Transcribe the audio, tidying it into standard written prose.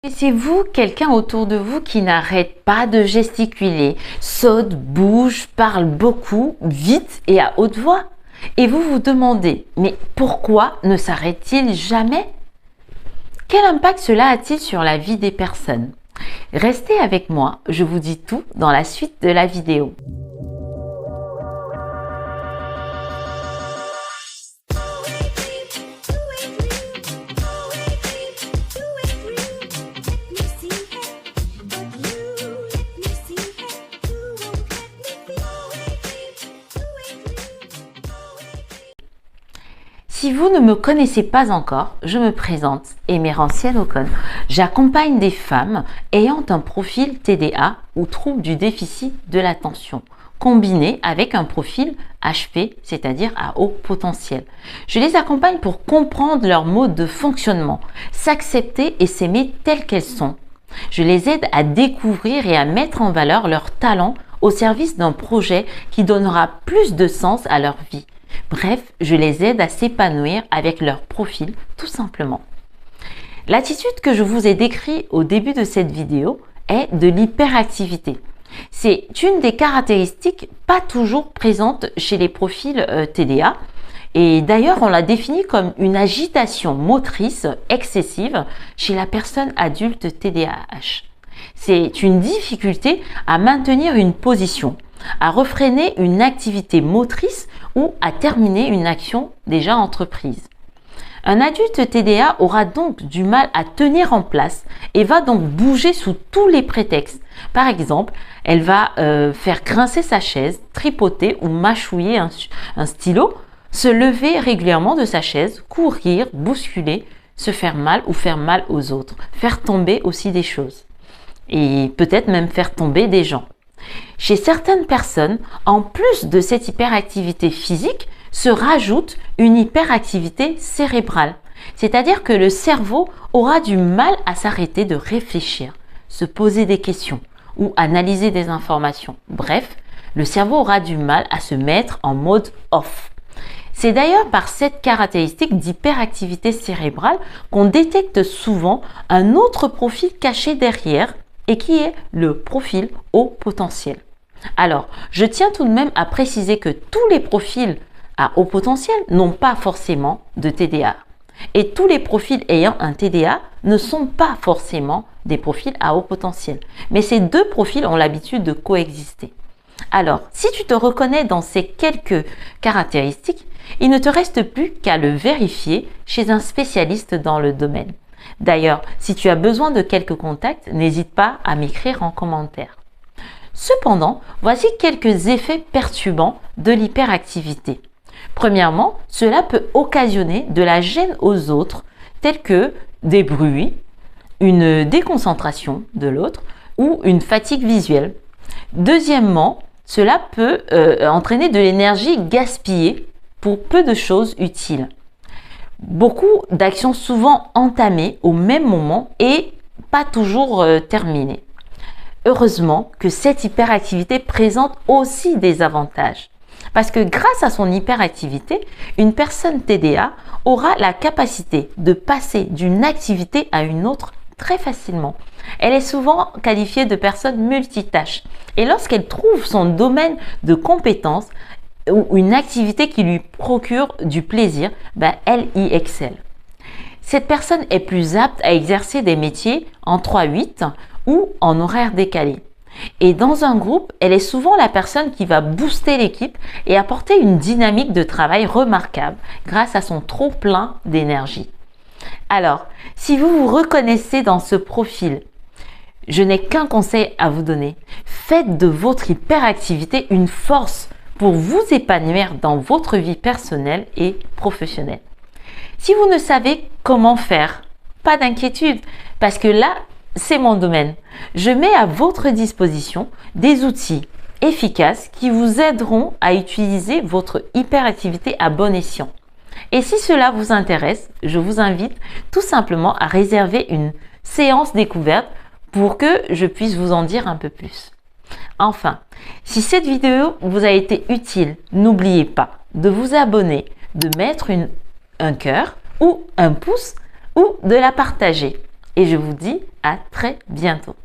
Connaissez-vous quelqu'un autour de vous qui n'arrête pas de gesticuler, saute, bouge, parle beaucoup, vite et à haute voix? Et vous vous demandez, mais pourquoi ne s'arrête-t-il jamais? Quel impact cela a-t-il sur la vie des personnes? Restez avec moi, je vous dis tout dans la suite de la vidéo. Si vous ne me connaissez pas encore, je me présente, Emérancielle Ocon. J'accompagne des femmes ayant un profil TDA ou trouble du déficit de l'attention, combiné avec un profil HP, c'est-à-dire à haut potentiel. Je les accompagne pour comprendre leur mode de fonctionnement, s'accepter et s'aimer telles qu'elles sont. Je les aide à découvrir et à mettre en valeur leurs talents au service d'un projet qui donnera plus de sens à leur vie. Bref, je les aide à s'épanouir avec leur profil, tout simplement. L'attitude que je vous ai décrite au début de cette vidéo est de l'hyperactivité. C'est une des caractéristiques pas toujours présentes chez les profils TDA. Et d'ailleurs, on la définit comme une agitation motrice excessive chez la personne adulte TDAH. C'est une difficulté à maintenir une position, à refréner une activité motrice ou à terminer une action déjà entreprise. Un adulte TDA aura donc du mal à tenir en place et va donc bouger sous tous les prétextes. Par exemple, elle va faire grincer sa chaise, tripoter ou mâchouiller un stylo, se lever régulièrement de sa chaise, courir, bousculer, se faire mal ou faire mal aux autres, faire tomber aussi des choses et peut-être même faire tomber des gens. Chez certaines personnes, en plus de cette hyperactivité physique, se rajoute une hyperactivité cérébrale. C'est-à-dire que le cerveau aura du mal à s'arrêter de réfléchir, se poser des questions ou analyser des informations. Bref, le cerveau aura du mal à se mettre en mode off. C'est d'ailleurs par cette caractéristique d'hyperactivité cérébrale qu'on détecte souvent un autre profil caché derrière et qui est le profil haut potentiel. Alors, je tiens tout de même à préciser que tous les profils à haut potentiel n'ont pas forcément de TDA. Et tous les profils ayant un TDA ne sont pas forcément des profils à haut potentiel. Mais ces deux profils ont l'habitude de coexister. Alors, si tu te reconnais dans ces quelques caractéristiques, il ne te reste plus qu'à le vérifier chez un spécialiste dans le domaine. D'ailleurs, si tu as besoin de quelques contacts, n'hésite pas à m'écrire en commentaire. Cependant, voici quelques effets perturbants de l'hyperactivité. Premièrement, cela peut occasionner de la gêne aux autres, tels que des bruits, une déconcentration de l'autre ou une fatigue visuelle. Deuxièmement, cela peut entraîner de l'énergie gaspillée pour peu de choses utiles. Beaucoup d'actions souvent entamées au même moment et pas toujours terminées. Heureusement que cette hyperactivité présente aussi des avantages. Parce que grâce à son hyperactivité, une personne TDA aura la capacité de passer d'une activité à une autre très facilement. Elle est souvent qualifiée de personne multitâche. Et lorsqu'elle trouve son domaine de compétence, ou une activité qui lui procure du plaisir, elle y excelle. Cette personne est plus apte à exercer des métiers en 3-8 ou en horaire décalé. Et dans un groupe, elle est souvent la personne qui va booster l'équipe et apporter une dynamique de travail remarquable grâce à son trop plein d'énergie. Alors, si vous vous reconnaissez dans ce profil, je n'ai qu'un conseil à vous donner. Faites de votre hyperactivité une force pour vous épanouir dans votre vie personnelle et professionnelle. Si vous ne savez comment faire, pas d'inquiétude, parce que là, c'est mon domaine. Je mets à votre disposition des outils efficaces qui vous aideront à utiliser votre hyperactivité à bon escient. Et si cela vous intéresse, je vous invite tout simplement à réserver une séance découverte pour que je puisse vous en dire un peu plus. Enfin, si cette vidéo vous a été utile, n'oubliez pas de vous abonner, de mettre un cœur ou un pouce ou de la partager. Et je vous dis à très bientôt.